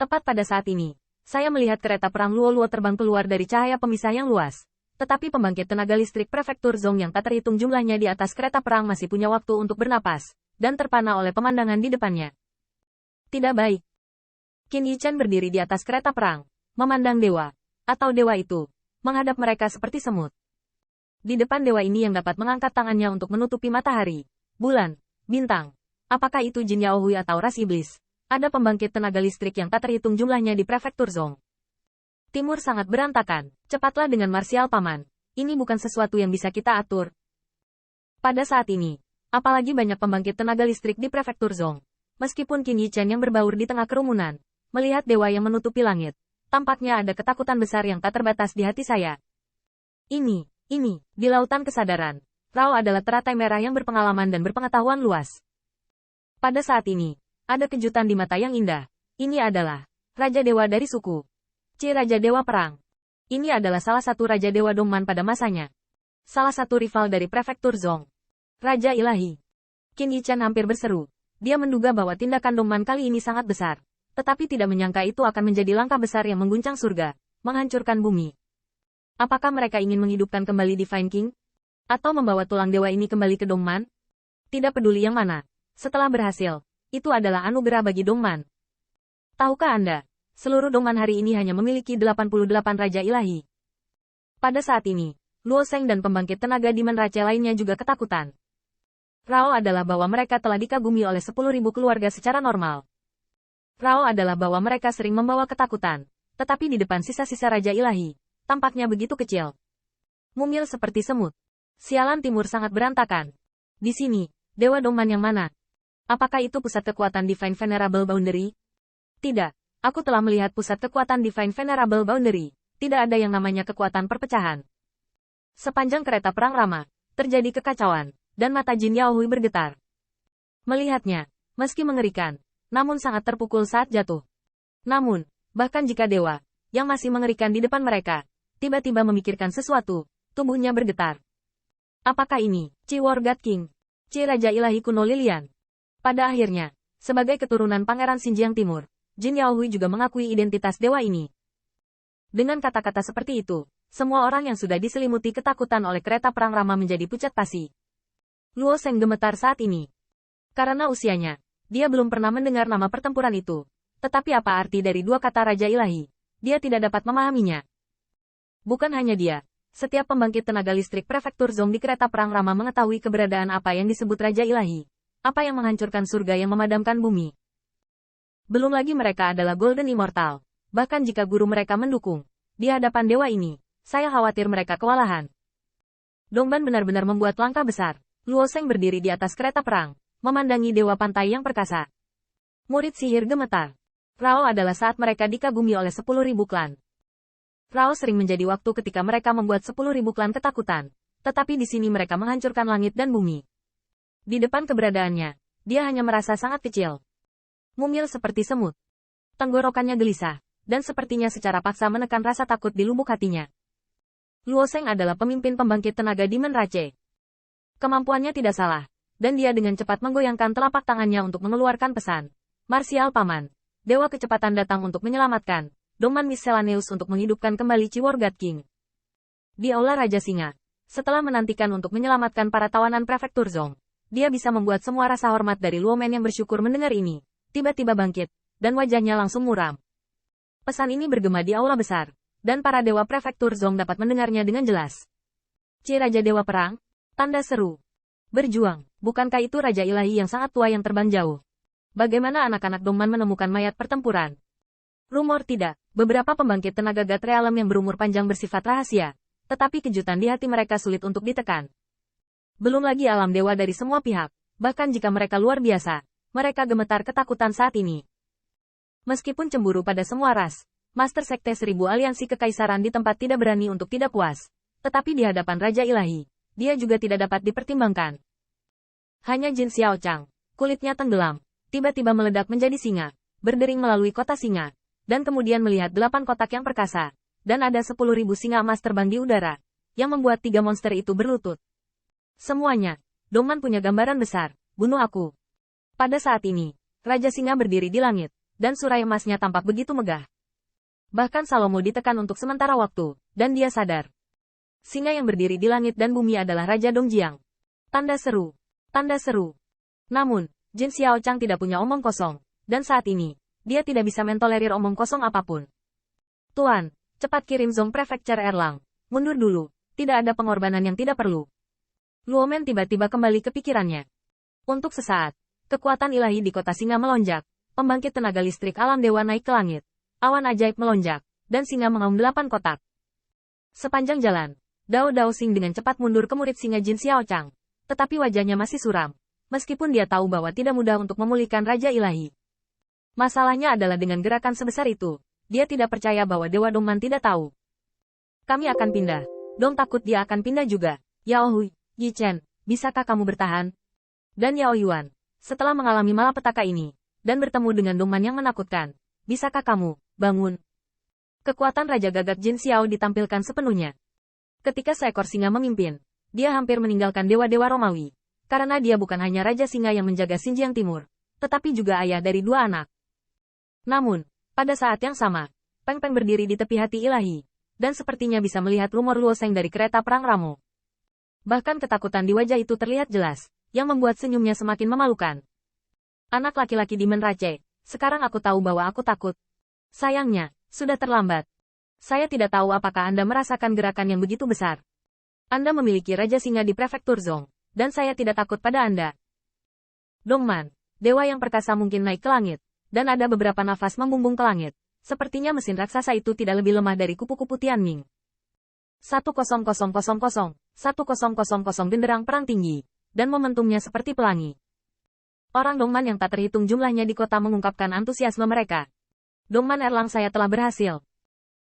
Tepat pada saat ini, saya melihat kereta perang Luo-Luo terbang keluar dari cahaya pemisah yang luas. Tetapi pembangkit tenaga listrik prefektur Zong yang tak terhitung jumlahnya di atas kereta perang masih punya waktu untuk bernapas, dan terpana oleh pemandangan di depannya. Tidak baik. Qin Yichan berdiri di atas kereta perang, memandang dewa, atau dewa itu, menghadap mereka seperti semut. Di depan dewa ini yang dapat mengangkat tangannya untuk menutupi matahari, bulan, bintang. Apakah itu Jin Yaohui atau ras iblis? Ada pembangkit tenaga listrik yang tak terhitung jumlahnya di prefektur Zong. Timur sangat berantakan. Cepatlah dengan marsial paman. Ini bukan sesuatu yang bisa kita atur. Pada saat ini, apalagi banyak pembangkit tenaga listrik di prefektur Zong. Meskipun Qin Yichan yang berbaur di tengah kerumunan, melihat dewa yang menutupi langit, tampaknya ada ketakutan besar yang tak terbatas di hati saya. Ini, di lautan kesadaran, Rao adalah teratai merah yang berpengalaman dan berpengetahuan luas. Pada saat ini, ada kejutan di mata yang indah. Ini adalah Raja Dewa dari suku Qi, Raja Dewa Perang. Ini adalah salah satu Raja Dewa Dongman pada masanya. Salah satu rival dari prefektur Zong. Raja Ilahi. Qin Yichan hampir berseru. Dia menduga bahwa tindakan Dongman kali ini sangat besar. Tetapi tidak menyangka itu akan menjadi langkah besar yang mengguncang surga, menghancurkan bumi. Apakah mereka ingin menghidupkan kembali Divine King? Atau membawa tulang dewa ini kembali ke Dongman? Tidak peduli yang mana. Setelah berhasil, itu adalah anugerah bagi Dongman. Tahukah Anda, seluruh Dongman hari ini hanya memiliki 88 Raja Ilahi. Pada saat ini, Luo Sheng dan pembangkit tenaga Demon Rache lainnya juga ketakutan. Rao adalah bahwa mereka telah dikagumi oleh 10.000 keluarga secara normal. Rao adalah bahwa mereka sering membawa ketakutan, tetapi di depan sisa-sisa Raja Ilahi, tampaknya begitu kecil. Mumil seperti semut. Sialan Timur sangat berantakan. Di sini, Dewa Dongman yang mana? Apakah itu pusat kekuatan Divine Venerable Boundary? Tidak, aku telah melihat pusat kekuatan Divine Venerable Boundary. Tidak ada yang namanya kekuatan perpecahan. Sepanjang kereta perang Rama, terjadi kekacauan, dan mata Jin Yaohui bergetar. Melihatnya, meski mengerikan, namun sangat terpukul saat jatuh. Namun, bahkan jika dewa, yang masih mengerikan di depan mereka, tiba-tiba memikirkan sesuatu, tubuhnya bergetar. Apakah ini, Qi War God King? Qi Raja Ilahi kuno Lilian? Pada akhirnya, sebagai keturunan Pangeran Xinjiang Timur, Jin Yaohui juga mengakui identitas dewa ini. Dengan kata-kata seperti itu, semua orang yang sudah diselimuti ketakutan oleh kereta perang Rama menjadi pucat pasi. Luo Sheng gemetar saat ini. Karena usianya, dia belum pernah mendengar nama pertempuran itu. Tetapi apa arti dari dua kata Raja Ilahi? Dia tidak dapat memahaminya. Bukan hanya dia, setiap pembangkit tenaga listrik prefektur Zong di kereta perang Rama mengetahui keberadaan apa yang disebut Raja Ilahi. Apa yang menghancurkan surga yang memadamkan bumi. Belum lagi mereka adalah Golden Immortal. Bahkan jika guru mereka mendukung, di hadapan dewa ini, saya khawatir mereka kewalahan. Dongban benar-benar membuat langkah besar. Luo Sheng berdiri di atas kereta perang, memandangi dewa pantai yang perkasa. Murid sihir gemetar. Rao adalah saat mereka dikagumi oleh 10.000 klan. Rao sering menjadi waktu ketika mereka membuat 10.000 klan ketakutan. Tetapi di sini mereka menghancurkan langit dan bumi. Di depan keberadaannya, dia hanya merasa sangat kecil. Mumil seperti semut. Tenggorokannya gelisah, dan sepertinya secara paksa menekan rasa takut di lubuk hatinya. Luo Sheng adalah pemimpin pembangkit tenaga Demon Rache. Kemampuannya tidak salah, dan dia dengan cepat menggoyangkan telapak tangannya untuk mengeluarkan pesan. Marsial Paman, Dewa Kecepatan datang untuk menyelamatkan Dongman Miscellaneous untuk menghidupkan kembali Qi War God King. Di Aula Raja Singa, setelah menantikan untuk menyelamatkan para tawanan prefektur Zong, dia bisa membuat semua rasa hormat dari Luo Men yang bersyukur mendengar ini, tiba-tiba bangkit, dan wajahnya langsung muram. Pesan ini bergema di aula besar, dan para dewa prefektur Zong dapat mendengarnya dengan jelas. Qi Raja Dewa Perang? Tanda seru. Berjuang, bukankah itu Raja Ilahi yang sangat tua yang terbang jauh? Bagaimana anak-anak Dongman menemukan mayat pertempuran? Rumor tidak, beberapa pembangkit tenaga God Realm yang berumur panjang bersifat rahasia, tetapi kejutan di hati mereka sulit untuk ditekan. Belum lagi alam dewa dari semua pihak, bahkan jika mereka luar biasa, mereka gemetar ketakutan saat ini. Meskipun cemburu pada semua ras, Master Sekte 1000 Aliansi Kekaisaran di tempat tidak berani untuk tidak puas, tetapi di hadapan Raja Ilahi, dia juga tidak dapat dipertimbangkan. Hanya Jin Xiaochang, kulitnya tenggelam, tiba-tiba meledak menjadi singa, berdering melalui kota singa, dan kemudian melihat 8 kotak yang perkasa, dan ada 10.000 singa emas terbang di udara, yang membuat 3 monster itu berlutut. Semuanya, Dongman punya gambaran besar, bunuh aku. Pada saat ini, Raja Singa berdiri di langit, dan surai emasnya tampak begitu megah. Bahkan Salomo ditekan untuk sementara waktu, dan dia sadar. Singa yang berdiri di langit dan bumi adalah Raja Dongjiang. Tanda seru. Tanda seru. Namun, Jin Xiaochang tidak punya omong kosong, dan saat ini, dia tidak bisa mentolerir omong kosong apapun. Tuan, cepat kirim Zong Prefecture Erlang. Mundur dulu, tidak ada pengorbanan yang tidak perlu. Luomen tiba-tiba kembali ke pikirannya. Untuk sesaat, kekuatan ilahi di kota singa melonjak, pembangkit tenaga listrik alam dewa naik ke langit, awan ajaib melonjak, dan singa mengaum 8 kotak. Sepanjang jalan, Dao Daoxing dengan cepat mundur ke murid singa Jin Xiaochang, tetapi wajahnya masih suram, meskipun dia tahu bahwa tidak mudah untuk memulihkan Raja Ilahi. Masalahnya adalah dengan gerakan sebesar itu, dia tidak percaya bahwa Dewa Dongman tidak tahu. Kami akan pindah. Dong takut dia akan pindah juga. Yao Hui, Yi Chen, bisakah kamu bertahan? Dan Yao Yuan, setelah mengalami malapetaka ini, dan bertemu dengan Dongman yang menakutkan, bisakah kamu bangun? Kekuatan Raja Gagak Jin Xiao ditampilkan sepenuhnya. Ketika seekor singa memimpin, dia hampir meninggalkan dewa-dewa Romawi, karena dia bukan hanya Raja Singa yang menjaga Xinjiang Timur, tetapi juga ayah dari 2 anak. Namun, pada saat yang sama, Peng Peng berdiri di tepi hati ilahi, dan sepertinya bisa melihat rumor Luoseng dari kereta perang Ramo. Bahkan ketakutan di wajah itu terlihat jelas, yang membuat senyumnya semakin memalukan. Anak laki-laki di Menrace, sekarang aku tahu bahwa aku takut. Sayangnya, sudah terlambat. Saya tidak tahu apakah Anda merasakan gerakan yang begitu besar. Anda memiliki Raja Singa di Prefektur Zong, dan saya tidak takut pada Anda. Dongman, dewa yang perkasa mungkin naik ke langit, dan ada beberapa nafas membumbung ke langit. Sepertinya mesin raksasa itu tidak lebih lemah dari kupu-kupu Tianming. 1000, 1000 genderang perang tinggi, dan momentumnya seperti pelangi. Orang Dongman yang tak terhitung jumlahnya di kota mengungkapkan antusiasme mereka. Dongman Erlang, saya telah berhasil.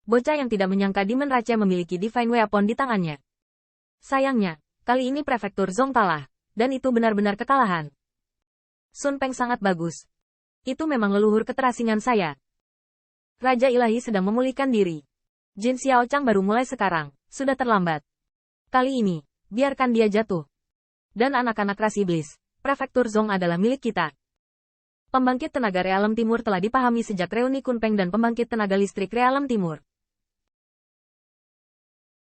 Bocah yang tidak menyangka Demon Rache memiliki Divine Weapon di tangannya. Sayangnya, kali ini Prefektur Zong kalah, dan itu benar-benar kekalahan. Sun Peng sangat bagus. Itu memang leluhur keterasingan saya. Raja Ilahi sedang memulihkan diri. Jin Xiaochang baru mulai sekarang, sudah terlambat. Kali ini, biarkan dia jatuh. Dan anak-anak ras iblis, Prefektur Zong adalah milik kita. Pembangkit tenaga Realem Timur telah dipahami sejak reuni Kunpeng dan pembangkit tenaga listrik Realem Timur.